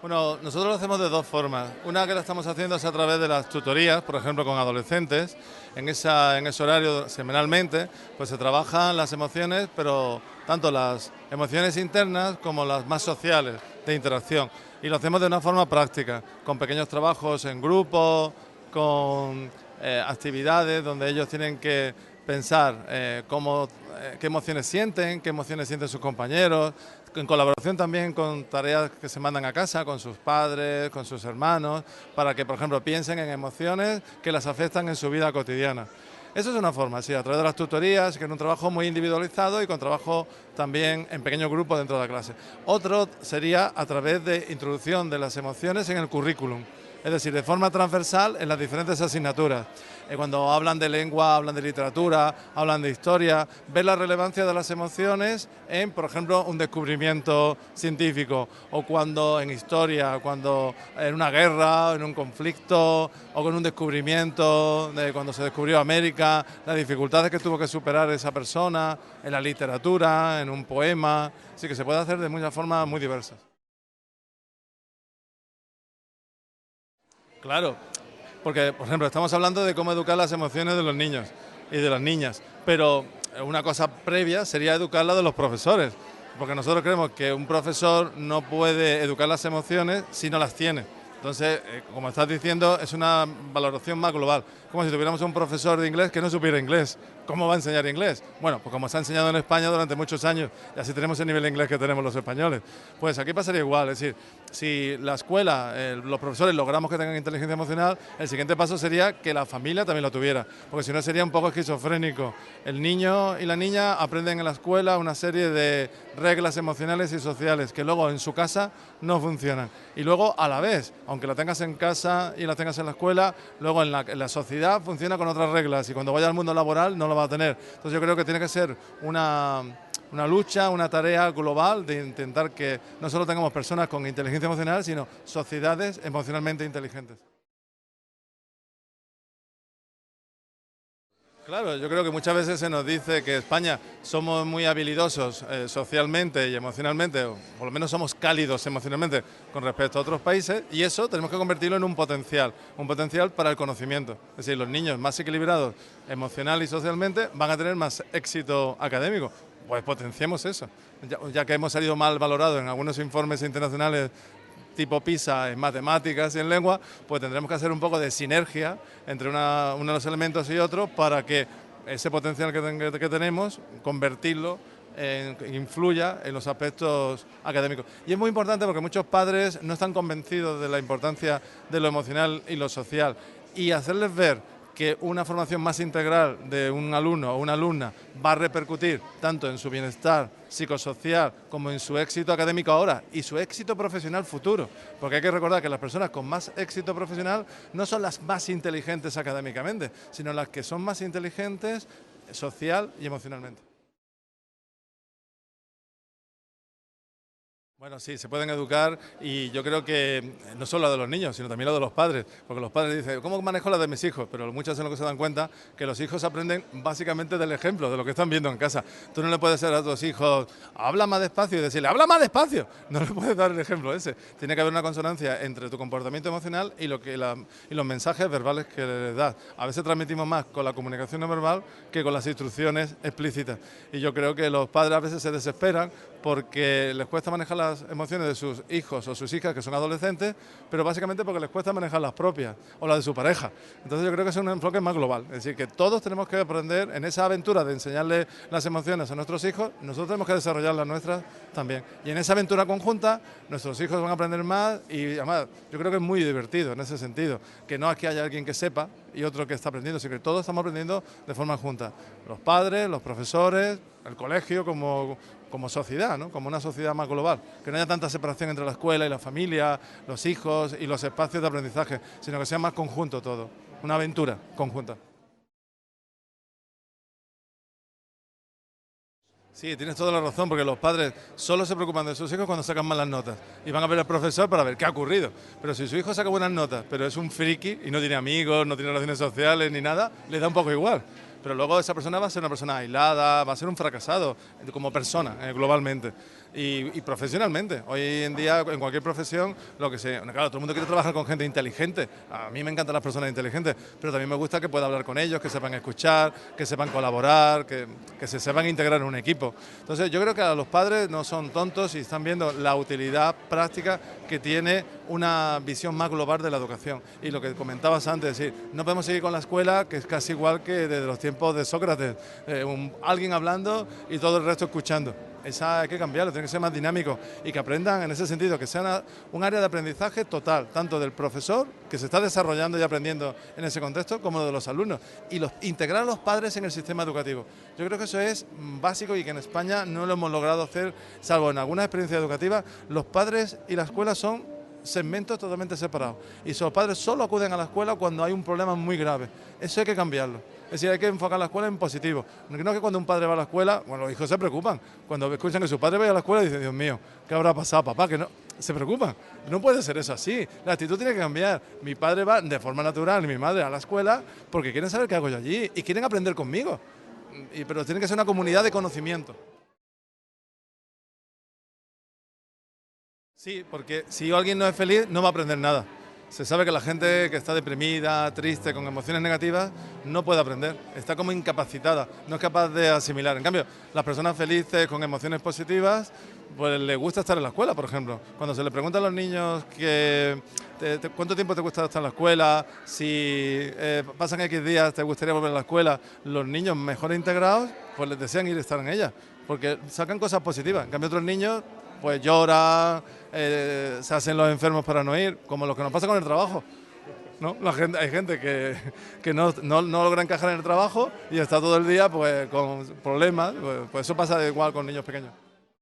Bueno, nosotros lo hacemos de dos formas. Una que la estamos haciendo es a través de las tutorías, por ejemplo, con adolescentes. En ese horario, semanalmente, pues se trabajan las emociones, pero tanto las emociones internas como las más sociales, de interacción. Y lo hacemos de una forma práctica, con pequeños trabajos en grupo, con actividades donde ellos tienen que pensar qué emociones sienten sus compañeros, en colaboración también con tareas que se mandan a casa, con sus padres, con sus hermanos, para que, por ejemplo, piensen en emociones que las afectan en su vida cotidiana. Eso es una forma, sí, a través de las tutorías, que es un trabajo muy individualizado y con trabajo también en pequeños grupos dentro de la clase. Otro sería a través de introducción de las emociones en el currículum, es decir, de forma transversal en las diferentes asignaturas. Cuando hablan de lengua, hablan de literatura, hablan de historia, ver la relevancia de las emociones en, por ejemplo, un descubrimiento científico, o cuando en historia, cuando en una guerra, en un conflicto, o con un descubrimiento de cuando se descubrió América, las dificultades que tuvo que superar esa persona, en la literatura, en un poema, así que se puede hacer de muchas formas muy diversas. Claro, porque, por ejemplo, estamos hablando de cómo educar las emociones de los niños y de las niñas, pero una cosa previa sería educar la de los profesores, porque nosotros creemos que un profesor no puede educar las emociones si no las tiene. Entonces, como estás diciendo, es una valoración más global, como si tuviéramos un profesor de inglés que no supiera inglés. ¿Cómo va a enseñar inglés? Bueno, pues como se ha enseñado en España durante muchos años, y así tenemos el nivel de inglés que tenemos los españoles. Pues aquí pasaría igual, es decir, si la escuela, los profesores logramos que tengan inteligencia emocional, el siguiente paso sería que la familia también lo tuviera, porque si no sería un poco esquizofrénico. El niño y la niña aprenden en la escuela una serie de reglas emocionales y sociales que luego en su casa no funcionan. Y luego a la vez, aunque la tengas en casa y la tengas en la escuela, luego en la sociedad funciona con otras reglas y cuando vaya al mundo laboral no lo va a tener. Entonces yo creo que tiene que ser una lucha, una tarea global de intentar que no solo tengamos personas con inteligencia emocional, sino sociedades emocionalmente inteligentes. Claro, yo creo que muchas veces se nos dice que España somos muy habilidosos socialmente y emocionalmente, o por lo menos somos cálidos emocionalmente con respecto a otros países, y eso tenemos que convertirlo en un potencial para el conocimiento. Es decir, los niños más equilibrados emocional y socialmente van a tener más éxito académico. Pues potenciemos eso, ya que hemos salido mal valorados en algunos informes internacionales tipo PISA en matemáticas y en lengua, pues tendremos que hacer un poco de sinergia entre uno de los elementos y otro para que ese potencial que tenemos, convertirlo influya en los aspectos académicos. Y es muy importante porque muchos padres no están convencidos de la importancia de lo emocional y lo social, y hacerles ver que una formación más integral de un alumno o una alumna va a repercutir tanto en su bienestar psicosocial como en su éxito académico ahora y su éxito profesional futuro. Porque hay que recordar que las personas con más éxito profesional no son las más inteligentes académicamente, sino las que son más inteligentes social y emocionalmente. Bueno, sí, se pueden educar, y yo creo que no solo la de los niños, sino también la de los padres, porque los padres dicen, ¿cómo manejo la de mis hijos? Pero muchas veces lo que se dan cuenta que los hijos aprenden básicamente del ejemplo, de lo que están viendo en casa. Tú no le puedes decir a tus hijos, habla más despacio, y decirle, habla más despacio. No le puedes dar el ejemplo ese. Tiene que haber una consonancia entre tu comportamiento emocional y los mensajes verbales que les das. A veces transmitimos más con la comunicación no verbal que con las instrucciones explícitas. Y yo creo que los padres a veces se desesperan porque les cuesta manejar las emociones de sus hijos o sus hijas que son adolescentes, pero básicamente porque les cuesta manejar las propias o las de su pareja. Entonces yo creo que es un enfoque más global, es decir, que todos tenemos que aprender en esa aventura de enseñarle las emociones a nuestros hijos, nosotros tenemos que desarrollar las nuestras también. Y en esa aventura conjunta nuestros hijos van a aprender más, y además yo creo que es muy divertido en ese sentido, que no es que haya alguien que sepa y otro que está aprendiendo, sino que todos estamos aprendiendo de forma junta. Los padres, los profesores, el colegio como sociedad, ¿no? Como una sociedad más global, que no haya tanta separación entre la escuela y la familia, los hijos y los espacios de aprendizaje, sino que sea más conjunto todo, una aventura conjunta. Sí, tienes toda la razón, porque los padres solo se preocupan de sus hijos cuando sacan malas notas y van a ver al profesor para ver qué ha ocurrido. Pero si su hijo saca buenas notas, pero es un friki y no tiene amigos, no tiene relaciones sociales ni nada, le da un poco igual. pero luego esa persona va a ser una persona aislada, va a ser un fracasado como persona, globalmente. Y profesionalmente. Hoy en día, en cualquier profesión, lo que sea. Claro, todo el mundo quiere trabajar con gente inteligente. A mí me encantan las personas inteligentes, pero también me gusta que pueda hablar con ellos, que sepan escuchar, que sepan colaborar, que se sepan integrar en un equipo. Entonces, yo creo que a los padres no son tontos y están viendo la utilidad práctica que tiene una visión más global de la educación. Y lo que comentabas antes, es decir, no podemos seguir con la escuela, que es casi igual que desde los tiempos de Sócrates. Alguien hablando y todo el resto escuchando. Esa hay que cambiarlo, tiene que ser más dinámico y que aprendan en ese sentido, que sea un área de aprendizaje total, tanto del profesor, que se está desarrollando y aprendiendo en ese contexto, como de los alumnos. Y integrar a los padres en el sistema educativo. Yo creo que eso es básico y que en España no lo hemos logrado hacer, salvo en algunas experiencias educativas. Los padres y la escuela son segmentos totalmente separados. Y los padres solo acuden a la escuela cuando hay un problema muy grave. Eso hay que cambiarlo. Es decir, hay que enfocar la escuela en positivo. No que cuando un padre va a la escuela, bueno, los hijos se preocupan. Cuando escuchan que su padre vaya a la escuela, dicen, Dios mío, ¿qué habrá pasado, papá? Que no, se preocupan. No puede ser eso así. La actitud tiene que cambiar. Mi padre va de forma natural y mi madre a la escuela porque quieren saber qué hago yo allí y quieren aprender conmigo. Pero tiene que ser una comunidad de conocimiento. Sí, porque si alguien no es feliz, no va a aprender nada. Se sabe que la gente que está deprimida, triste, con emociones negativas, no puede aprender. Está como incapacitada, no es capaz de asimilar. En cambio, las personas felices, con emociones positivas, pues les gusta estar en la escuela, por ejemplo. Cuando se le pregunta a los niños cuánto tiempo te gusta estar en la escuela, si pasan X días, te gustaría volver a la escuela, los niños mejor integrados, pues les desean ir a estar en ella, porque sacan cosas positivas. En cambio, otros niños pues lloran, se hacen los enfermos para no ir, como lo que nos pasa con el trabajo, ¿no? Hay gente que no logra encajar en el trabajo y está todo el día pues con problemas, pues eso pasa igual con niños pequeños.